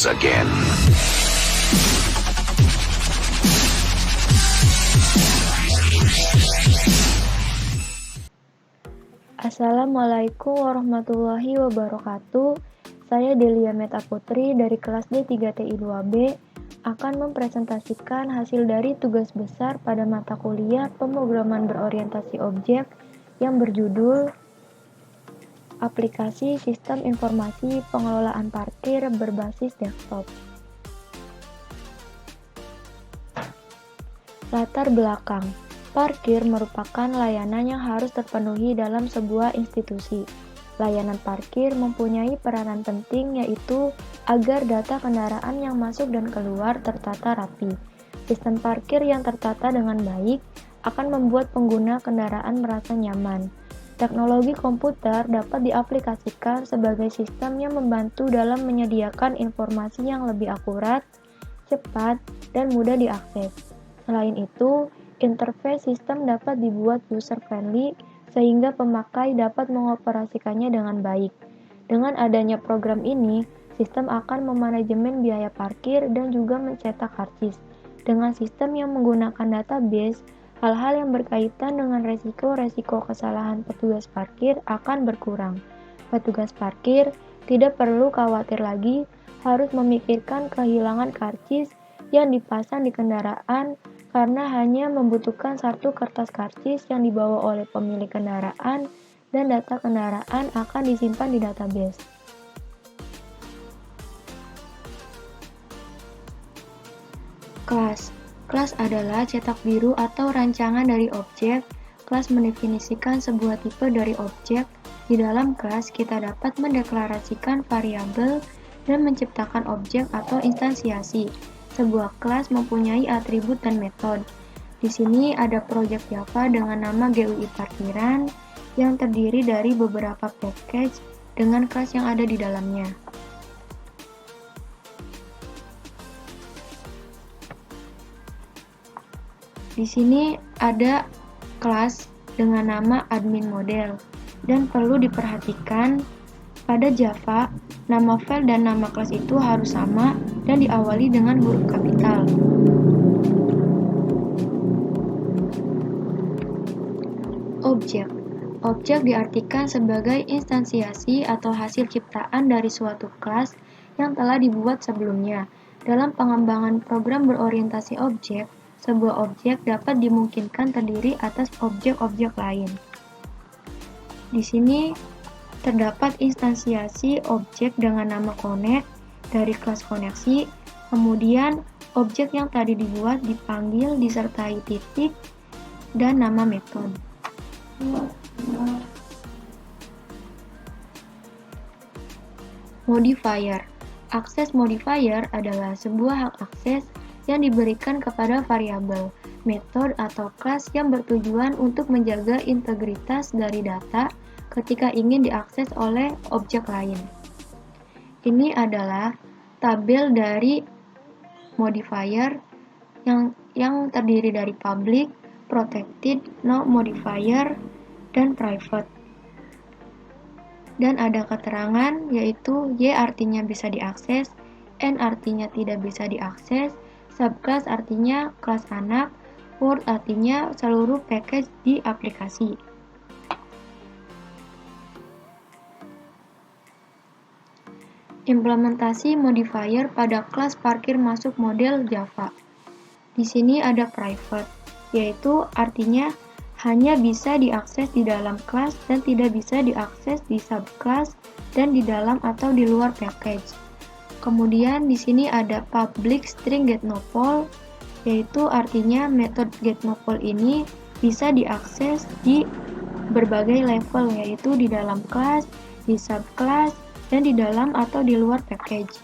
starts again. Assalamualaikum warahmatullahi wabarakatuh. Saya Delia Meta Putri dari kelas D3TI2B akan mempresentasikan hasil dari tugas besar pada mata kuliah pemrograman berorientasi objek yang berjudul Aplikasi Sistem Informasi Pengelolaan Parkir Berbasis Desktop. Latar belakang. Parkir merupakan layanan yang harus terpenuhi dalam sebuah institusi. Layanan parkir mempunyai peranan penting yaitu agar data kendaraan yang masuk dan keluar tertata rapi. Sistem parkir yang tertata dengan baik akan membuat pengguna kendaraan merasa nyaman. Teknologi komputer dapat diaplikasikan sebagai sistem yang membantu dalam menyediakan informasi yang lebih akurat, cepat, dan mudah diakses. Selain itu, interface sistem dapat dibuat user-friendly sehingga pemakai dapat mengoperasikannya dengan baik. Dengan adanya program ini, sistem akan memanajemen biaya parkir dan juga mencetak karcis. Dengan sistem yang menggunakan database, hal-hal yang berkaitan dengan resiko-resiko kesalahan petugas parkir akan berkurang. Petugas parkir tidak perlu khawatir lagi harus memikirkan kehilangan karcis yang dipasang di kendaraan karena hanya membutuhkan satu kertas karcis yang dibawa oleh pemilik kendaraan dan data kendaraan akan disimpan di database. Kelas. Kelas adalah cetak biru atau rancangan dari objek. Kelas mendefinisikan sebuah tipe dari objek. Di dalam kelas kita dapat mendeklarasikan variabel dan menciptakan objek atau instansiasi. Sebuah kelas mempunyai atribut dan metode. Di sini ada proyek Java dengan nama GUI Parkiran yang terdiri dari beberapa package dengan kelas yang ada di dalamnya. Di sini ada kelas dengan nama admin model dan perlu diperhatikan pada Java, nama file dan nama kelas itu harus sama dan diawali dengan huruf kapital. Objek. Objek diartikan sebagai instansiasi atau hasil ciptaan dari suatu kelas yang telah dibuat sebelumnya. Dalam pengembangan program berorientasi objek, sebuah objek dapat dimungkinkan terdiri atas objek-objek lain. Di sini terdapat instansiasi objek dengan nama connect dari kelas koneksi, kemudian objek yang tadi dibuat dipanggil disertai titik dan nama metode. Modifier. Akses modifier adalah sebuah hak akses yang diberikan kepada variabel, metode atau kelas yang bertujuan untuk menjaga integritas dari data ketika ingin diakses oleh objek lain. Ini adalah tabel dari modifier yang terdiri dari public, protected, no modifier, dan private. Dan ada keterangan yaitu Y artinya bisa diakses, N artinya tidak bisa diakses, subclass artinya kelas anak, word artinya seluruh package di aplikasi. Implementasi modifier pada kelas parkir masuk model Java. Di sini ada private, yaitu artinya hanya bisa diakses di dalam kelas dan tidak bisa diakses di subclass dan di dalam atau di luar package. Kemudian di sini ada public string getNoPol, yaitu artinya metode getNoPol ini bisa diakses di berbagai level, yaitu di dalam kelas, di subclass, dan di dalam atau di luar package.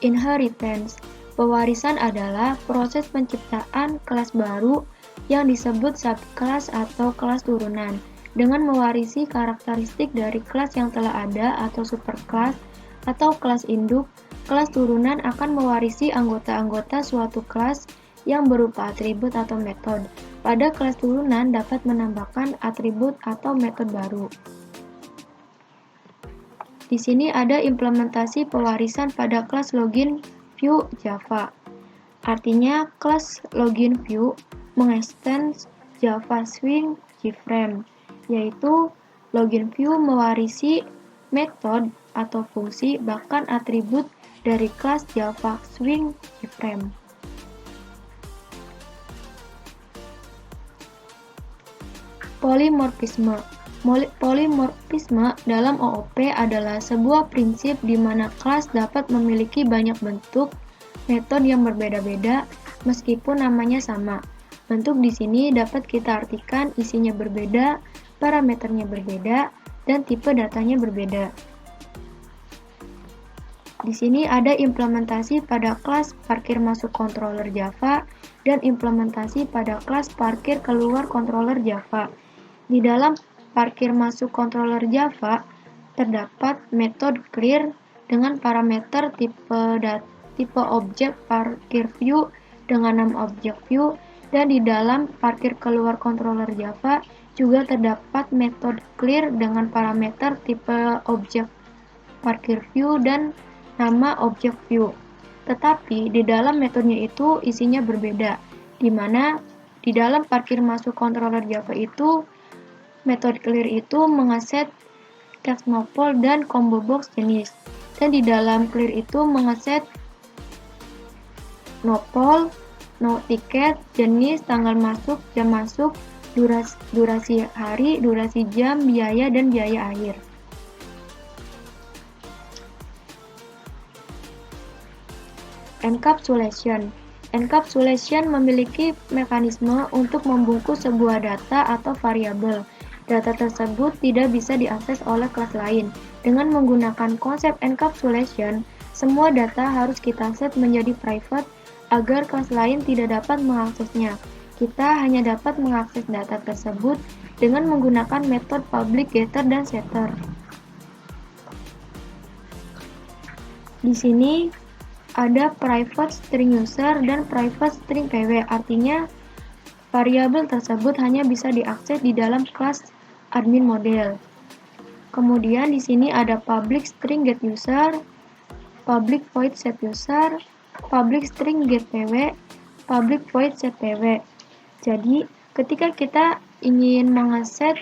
Inheritance. Pewarisan adalah proses penciptaan kelas baru yang disebut subclass atau kelas turunan dengan mewarisi karakteristik dari kelas yang telah ada atau superclass atau kelas induk. Kelas turunan akan mewarisi anggota-anggota suatu kelas yang berupa atribut atau metode. Pada kelas turunan dapat menambahkan atribut atau metode baru. Di sini ada implementasi pewarisan pada kelas login view Java. Artinya, kelas login view mengextend Java Swing keyframe, yaitu login view mewarisi metode atau fungsi bahkan atribut dari kelas Java Swing keyframe. Polimorfisme. Polimorfisme dalam OOP adalah sebuah prinsip di mana kelas dapat memiliki banyak bentuk metode yang berbeda-beda meskipun namanya sama. Bentuk di sini dapat kita artikan isinya berbeda, parameternya berbeda, dan tipe datanya berbeda. Di sini ada implementasi pada kelas parkir masuk controller Java dan implementasi pada kelas parkir keluar controller Java. Di dalam parkir masuk controller Java terdapat metode clear dengan parameter tipe objek parkir view dengan nama objek view, dan di dalam parkir keluar controller Java juga terdapat metode clear dengan parameter tipe objek parkir view dan nama objek view. Tetapi di dalam metodenya itu isinya berbeda, di mana di dalam parkir masuk controller Java itu metode clear itu mengeset text nopol dan combo box jenis, dan di dalam clear itu mengeset nopol, no tiket, jenis, tanggal masuk, jam masuk, durasi hari, durasi jam, biaya, dan biaya akhir. Encapsulation. Encapsulation memiliki mekanisme untuk membungkus sebuah data atau variabel. Data tersebut tidak bisa diakses oleh kelas lain. Dengan menggunakan konsep encapsulation, semua data harus kita set menjadi private agar kelas lain tidak dapat mengaksesnya. Kita hanya dapat mengakses data tersebut dengan menggunakan metode public getter dan setter. Di sini ada private string user dan private string pw, artinya variabel tersebut hanya bisa diakses di dalam kelas admin model. Kemudian di sini ada public string get user, public void set user, public string get pw, public void set pw. Jadi, ketika kita ingin mengeset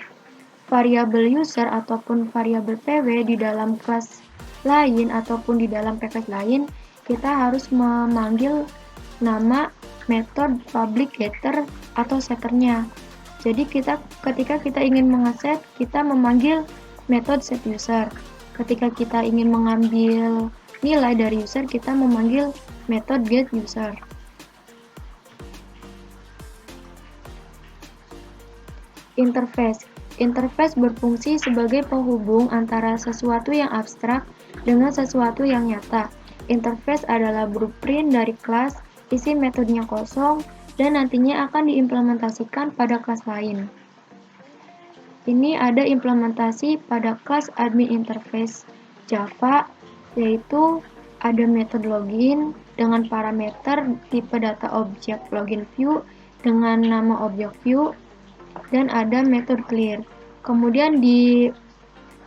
variabel user ataupun variabel pw di dalam kelas lain ataupun di dalam package lain, kita harus memanggil nama metode public getter atau setternya. Jadi ketika kita ingin mengeset, kita memanggil metode set user. Ketika kita ingin mengambil nilai dari user, kita memanggil metode get user. Interface. Interface berfungsi sebagai penghubung antara sesuatu yang abstrak dengan sesuatu yang nyata. Interface adalah blueprint dari kelas, isi metodenya kosong, dan nantinya akan diimplementasikan pada kelas lain. Ini ada implementasi pada kelas admin interface Java, yaitu ada metode login dengan parameter tipe data objek login view dengan nama objek view, dan ada metode clear. Kemudian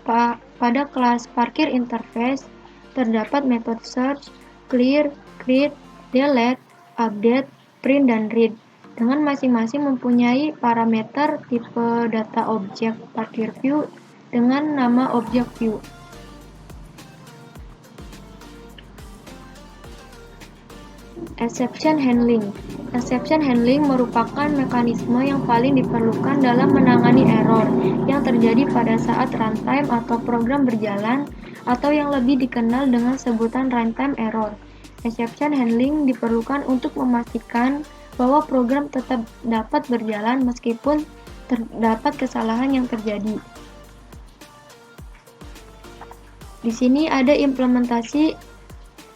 pada kelas parkir interface terdapat metode search, clear, create, delete, update, print, dan read, dengan masing-masing mempunyai parameter tipe data objek parkir view dengan nama objek view. Exception handling. Exception handling merupakan mekanisme yang paling diperlukan dalam menangani error yang terjadi pada saat runtime atau program berjalan, atau yang lebih dikenal dengan sebutan runtime error. Exception handling diperlukan untuk memastikan bahwa program tetap dapat berjalan meskipun terdapat kesalahan yang terjadi. Di sini ada implementasi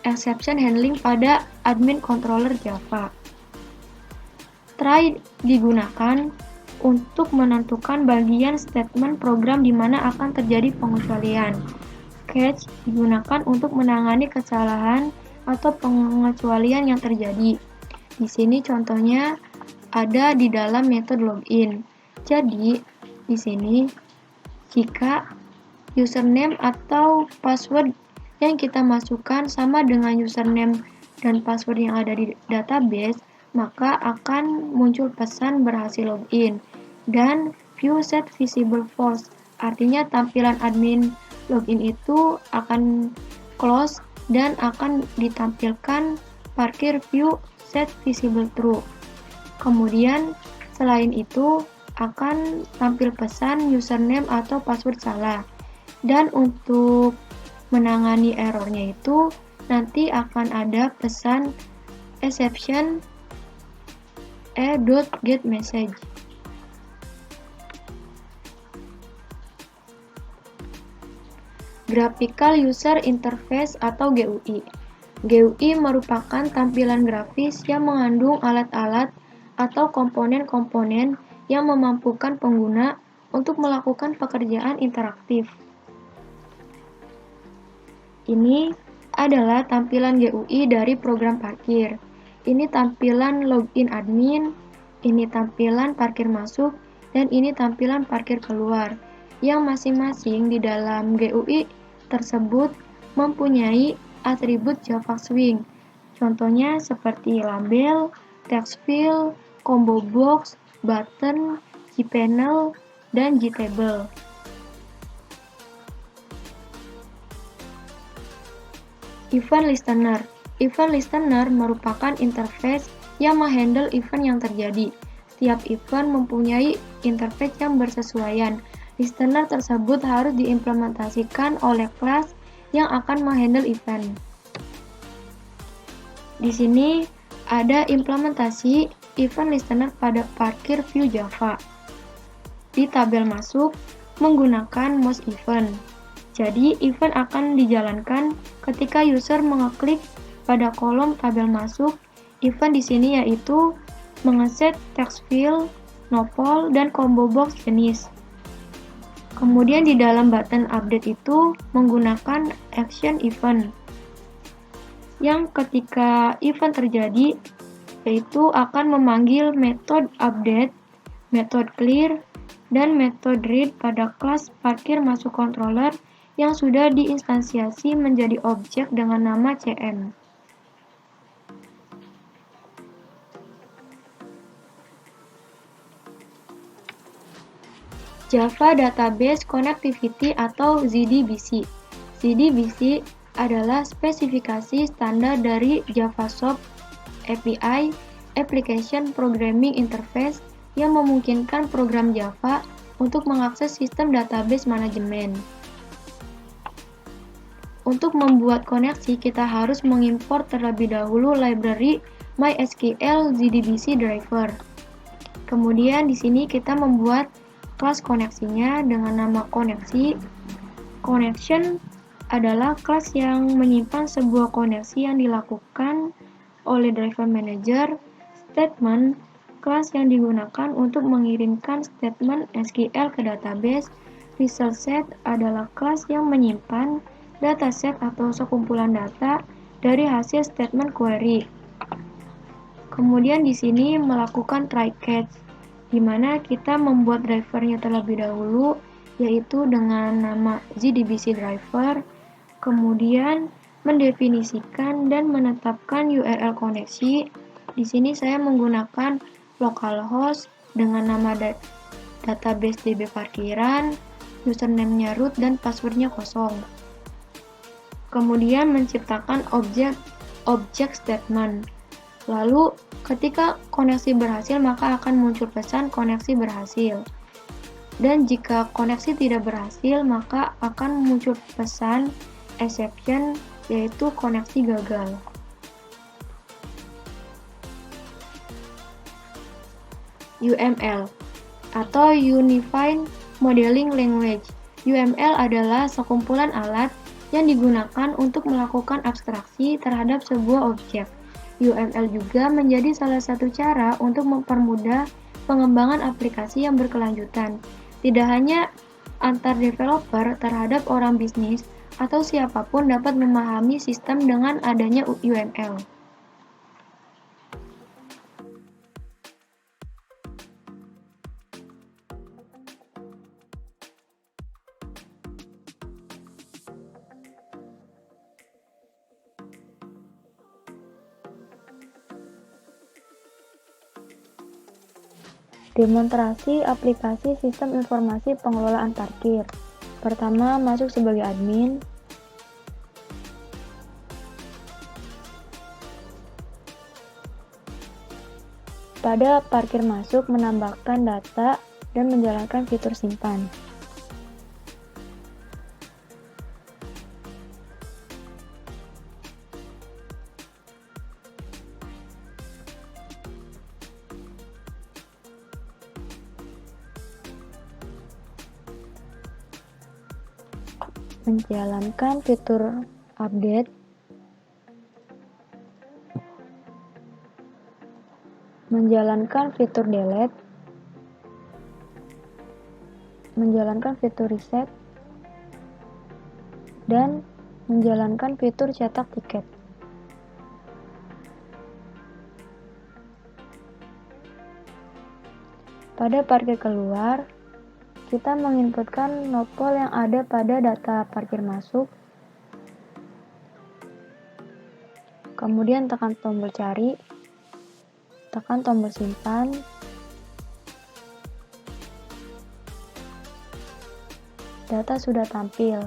exception handling pada admin controller Java. Try digunakan untuk menentukan bagian statement program di mana akan terjadi pengecualian. Catch digunakan untuk menangani kesalahan atau pengecualian yang terjadi. Di sini contohnya ada di dalam metode login. Jadi, di sini jika username atau password yang kita masukkan sama dengan username dan password yang ada di database, maka akan muncul pesan berhasil login. Dan view set visible false, artinya tampilan admin login itu akan close dan akan ditampilkan parkir view set visible true. Kemudian selain itu akan tampil pesan username atau password salah. Dan untuk menangani errornya itu nanti akan ada pesan exception .getMessage. Graphical User Interface atau GUI. GUI merupakan tampilan grafis yang mengandung alat-alat atau komponen-komponen yang memampukan pengguna untuk melakukan pekerjaan interaktif. Ini adalah tampilan GUI dari program parkir. Ini tampilan login admin, ini tampilan parkir masuk, dan ini tampilan parkir keluar, yang masing-masing di dalam GUI tersebut mempunyai atribut Java Swing. Contohnya seperti label, text field, combo box, button, cPanel, dan gTable. Event Listener. Event Listener merupakan interface yang menghandle event yang terjadi. Setiap event mempunyai interface yang bersesuaian. Listener tersebut harus diimplementasikan oleh kelas yang akan menghandle event. Di sini ada implementasi event listener pada parkir view Java. Di tabel masuk menggunakan most event. Jadi event akan dijalankan ketika user mengeklik pada kolom tabel masuk. Event di sini yaitu mengeset text field, nopal, dan combo box jenis. Kemudian di dalam button update itu menggunakan action event, yang ketika event terjadi yaitu akan memanggil metode update, metode clear, dan metode read pada kelas parkir masuk controller yang sudah diinstansiasi menjadi objek dengan nama CM. Java Database Connectivity atau JDBC. JDBC adalah spesifikasi standar dari JavaSoft API, Application Programming Interface, yang memungkinkan program Java untuk mengakses sistem database manajemen. Untuk membuat koneksi, kita harus mengimpor terlebih dahulu library MySQL JDBC driver. Kemudian di sini kita membuat kelas koneksinya dengan nama koneksi. Connection adalah kelas yang menyimpan sebuah koneksi yang dilakukan oleh driver manager. Statement, kelas yang digunakan untuk mengirimkan statement SQL ke database. Result set adalah kelas yang menyimpan dataset atau sekumpulan data dari hasil statement query. Kemudian di sini melakukan try catch, di mana kita membuat drivernya terlebih dahulu, yaitu dengan nama JDBC driver, kemudian mendefinisikan dan menetapkan URL koneksi. Di sini saya menggunakan localhost dengan nama database DB parkiran, username-nya root, dan passwordnya kosong. Kemudian menciptakan objek statement. Lalu, ketika koneksi berhasil, maka akan muncul pesan koneksi berhasil. Dan jika koneksi tidak berhasil, maka akan muncul pesan exception, yaitu koneksi gagal. UML atau Unified Modeling Language. UML adalah sekumpulan alat yang digunakan untuk melakukan abstraksi terhadap sebuah objek. UML juga menjadi salah satu cara untuk mempermudah pengembangan aplikasi yang berkelanjutan, tidak hanya antar developer terhadap orang bisnis, atau siapapun dapat memahami sistem dengan adanya UML. Demonstrasi aplikasi sistem informasi pengelolaan parkir. Pertama, masuk sebagai admin. Pada parkir masuk, menambahkan data dan menjalankan fitur simpan. Menjalankan fitur update, menjalankan fitur delete, menjalankan fitur reset, dan menjalankan fitur cetak tiket. Pada parkir keluar, kita menginputkan nopol yang ada pada data parkir masuk, kemudian tekan tombol cari, tekan tombol simpan, data sudah tampil.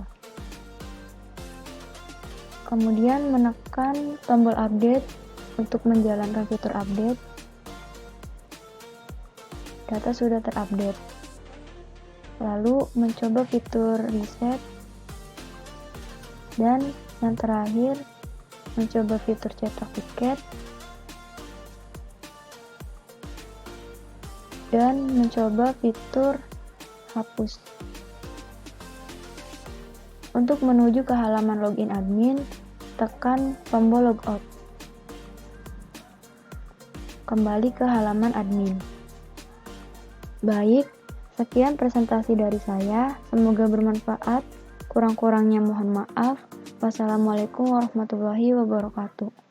Kemudian menekan tombol update untuk menjalankan fitur update, data sudah terupdate. Lalu mencoba fitur reset, dan yang terakhir mencoba fitur cetak tiket, dan mencoba fitur hapus. Untuk menuju ke halaman login admin, tekan tombol logout. Kembali ke halaman admin. Baik, sekian presentasi dari saya. Semoga bermanfaat. Kurang-kurangnya mohon maaf. Wassalamualaikum warahmatullahi wabarakatuh.